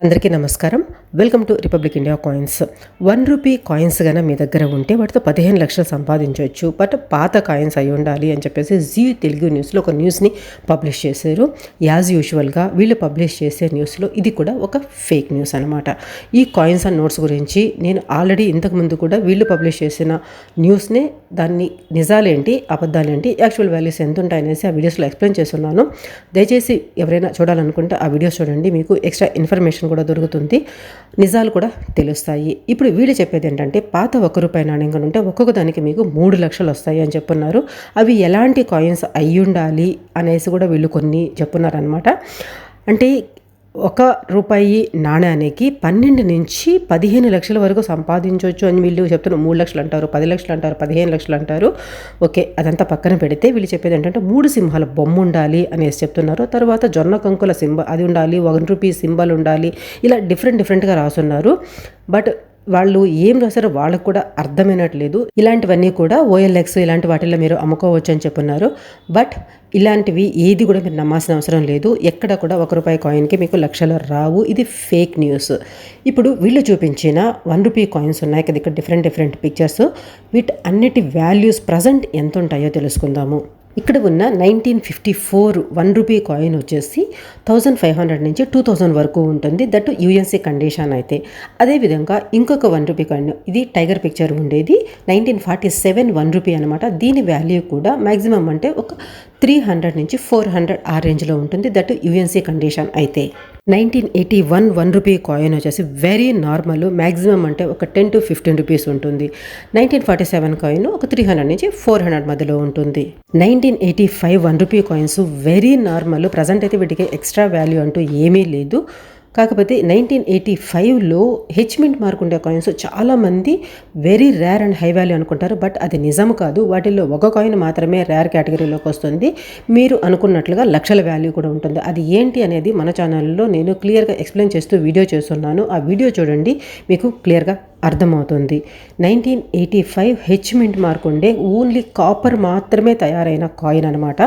అందరికీ నమస్కారం. Welcome to republic India coins. 1 rupee coins గాన మీ దగ్గర ఉంటే వాటితో 15 లక్షలు సంపాదించవచ్చు. బట్ పాత కాయిన్స్ అయి ఉండాలి అని చెప్పేసి జీ తెలుగు న్యూస్లో ఒక న్యూస్ని పబ్లిష్ చేశారు. యాజ్ యూజువల్గా వీళ్ళు పబ్లిష్ చేసే న్యూస్లో ఇది కూడా ఒక ఫేక్ న్యూస్ అనమాట. ఈ కాయిన్స్ అండ్ నోట్స్ గురించి నేను ఆల్రెడీ ఇంతకుముందు కూడా వీళ్ళు పబ్లిష్ చేసిన న్యూస్నే దాన్ని నిజాలేంటి అబద్ధాలేంటి యాక్చువల్ వాల్యూస్ ఎంత ఉంటాయనేసి ఆ వీడియోస్లో ఎక్స్ప్లెయిన్ చేస్తున్నాను. దయచేసి ఎవరైనా చూడాలనుకుంటే ఆ వీడియోస్ చూడండి, మీకు ఎక్స్ట్రా ఇన్ఫర్మేషన్ కూడా దొరుకుతుంది, నిజాలు కూడా తెలుస్తాయి. ఇప్పుడు వీళ్ళు చెప్పేది ఏంటంటే పాత ₹1 నాణ్యం ఉంటే ఒక్కొక్క దానికి మీకు 3 లక్షలు వస్తాయి అని చెప్పున్నారు. అవి ఎలాంటి కాయిన్స్ అయి ఉండాలి అనేసి కూడా వీళ్ళు కొన్ని చెప్పున్నారనమాట. అంటే ₹1 నాణ్యానికి 12 నుంచి 15 లక్షల వరకు సంపాదించవచ్చు అని వీళ్ళు చెప్తున్నారు. 3 లక్షలు అంటారు, 10 లక్షలు అంటారు, 15 లక్షలు అంటారు. ఓకే, అదంతా పక్కన పెడితే వీళ్ళు చెప్పేది ఏంటంటే 3 సింహాల బొమ్మ ఉండాలి అనేసి చెప్తున్నారు. తర్వాత జొన్న కంకుల అది ఉండాలి, ₹1 సింబల్ ఉండాలి, ఇలా డిఫరెంట్గా రాసున్నారు. బట్ వాళ్ళు ఏం రాశారో వాళ్ళకు కూడా అర్థమైనట్లేదు. ఇలాంటివన్నీ కూడా OLX ఇలాంటి వాటిల్లో మీరు అమ్ముకోవచ్చు అని చెప్పున్నారు. బట్ ఇలాంటివి ఏది కూడా మీరు నమ్మాల్సిన అవసరం లేదు. ఎక్కడ కూడా ₹1 కాయిన్కి మీకు లక్షలు రావు. ఇది ఫేక్ న్యూస్. ఇప్పుడు వీళ్ళు చూపించిన ₹1 కాయిన్స్ ఉన్నాయి కదా, ఇక్కడ డిఫరెంట్ పిక్చర్స్. వీటి అన్నిటి వాల్యూస్ ప్రజెంట్ ఎంత ఉంటాయో తెలుసుకుందాము. ఇక్కడ ఉన్న 1954 ₹1 కాయిన్ వచ్చేసి 1500 నుంచి 2000 వరకు ఉంటుంది. దట్ UNC కండిషన్ అయితే. అదేవిధంగా ఇంకొక ₹1 కాయిన్, ఇది టైగర్ పిక్చర్ ఉండేది, 1947 ₹1 అనమాట. దీని వాల్యూ కూడా మ్యాక్సిమం అంటే ఒక 300 నుంచి 400 ఆ రేంజ్లో ఉంటుంది. దట్ UNC కండిషన్ అయితే. 1981 ₹1 కాయిన్ వచ్చేసి వెరీ నార్మల్, మ్యాక్సిమం అంటే ఒక 10 to 15 రూపీస్ ఉంటుంది. 1947 కాయిన్ ఒక 300 నుంచి 400 మధ్యలో ఉంటుంది. 1985 ₹1 కాయిన్స్ వెరీ నార్మల్, ప్రజెంట్ అయితే వీటికి ఎక్స్ట్రా వాల్యూ అంటూ ఏమీ లేదు. కాకపోతే 1985లో హెచ్మింట్ మార్క్ ఉండే కాయిన్స్ చాలామంది very rare and high value అనుకుంటారు. బట్ అది నిజం కాదు. వాటిల్లో ఒక కాయిన్ మాత్రమే రేర్ కేటగిరీలోకి వస్తుంది. మీరు అనుకున్నట్లుగా లక్షల వాల్యూ కూడా ఉంటుంది. అది ఏంటి అనేది మన ఛానల్లో నేను క్లియర్గా ఎక్స్ప్లెయిన్ చేస్తూ వీడియో చేస్తున్నాను. ఆ వీడియో చూడండి, మీకు క్లియర్గా అర్థమవుతుంది. 1985 హెచ్మింట్ మార్క్ ఉండే ఓన్లీ కాపర్ మాత్రమే తయారైన కాయిన్ అనమాట.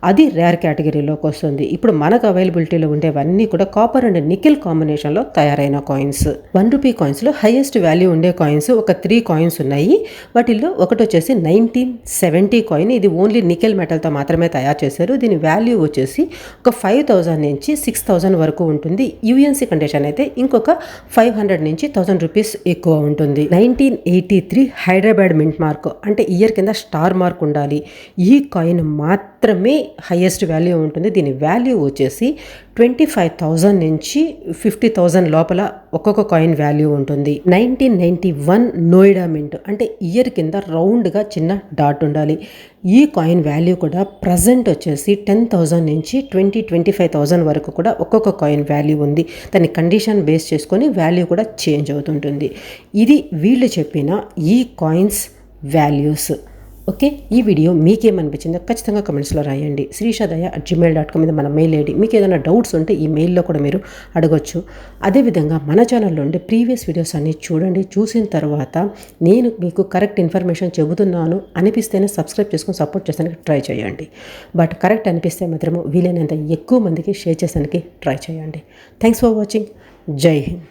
అది రేర్ కేటగిరీలోకి వస్తుంది. ఇప్పుడు మనకు అవైలబిలిటీలో ఉండేవన్నీ కూడా కాపర్ అండ్ నికెల్ కాంబినేషన్లో తయారైన కాయిన్స్. ₹1 కాయిన్స్లో హైయెస్ట్ వాల్యూ ఉండే కాయిన్స్ ఒక 3 కాయిన్స్ ఉన్నాయి. వాటిల్లో ఒకటి వచ్చేసి 1970 కాయిన్. ఇది ఓన్లీ నికెల్ మెటల్తో మాత్రమే తయారు చేశారు. దీని వాల్యూ వచ్చేసి ఒక 5000 నుంచి 6000 వరకు ఉంటుంది. UNC కండిషన్ అయితే ఇంకొక 500 నుంచి 1000 రూపీస్ ఎక్కువ ఉంటుంది. 1983 హైదరాబాద్ మింట్ మార్క్, అంటే ఇయర్ కింద స్టార్ మార్క్ ఉండాలి. ఈ కాయిన్ మాత్రమే హైయెస్ట్ వాల్యూ ఉంటుంది. దీని వాల్యూ వచ్చేసి 25,000 నుంచి 50,000 లోపల ఒక్కొక్క కాయిన్ వాల్యూ ఉంటుంది. 1991 నోయిడా మింట్, అంటే ఇయర్ కింద రౌండ్గా చిన్న డాట్ ఉండాలి. ఈ కాయిన్ వాల్యూ కూడా ప్రజెంట్ వచ్చేసి 10,000 నుంచి 25,000 వరకు కూడా ఒక్కొక్క కాయిన్ వాల్యూ ఉంది. దాని కండిషన్ బేస్ చేసుకొని వాల్యూ కూడా చేంజ్ అవుతుంటుంది. ఇది వీళ్ళు చెప్పిన ఈ కాయిన్స్ వాల్యూస్. ఓకే, ఈ వీడియో మీకేమనిపించిందో ఖచ్చితంగా కమెంట్స్లో రాయండి. srishaadaya@gmail.com మీద మన మెయిల్ ఐడి. మీకు ఏదైనా డౌట్స్ ఉంటే ఈ మెయిల్లో కూడా మీరు అడగొచ్చు. అదేవిధంగా మన ఛానల్లో ఉండే ప్రీవియస్ వీడియోస్ అన్నీ చూడండి. చూసిన తర్వాత నేను మీకు కరెక్ట్ ఇన్ఫర్మేషన్ చెబుతున్నాను అనిపిస్తేనే సబ్స్క్రైబ్ చేసుకొని సపోర్ట్ చేసేందుకు ట్రై చేయండి. బట్ కరెక్ట్ అనిపిస్తే మాత్రము వీలైనంత ఎక్కువ మందికి షేర్ చేసేందుకు ట్రై చేయండి. Thanks for watching. జై హింద్.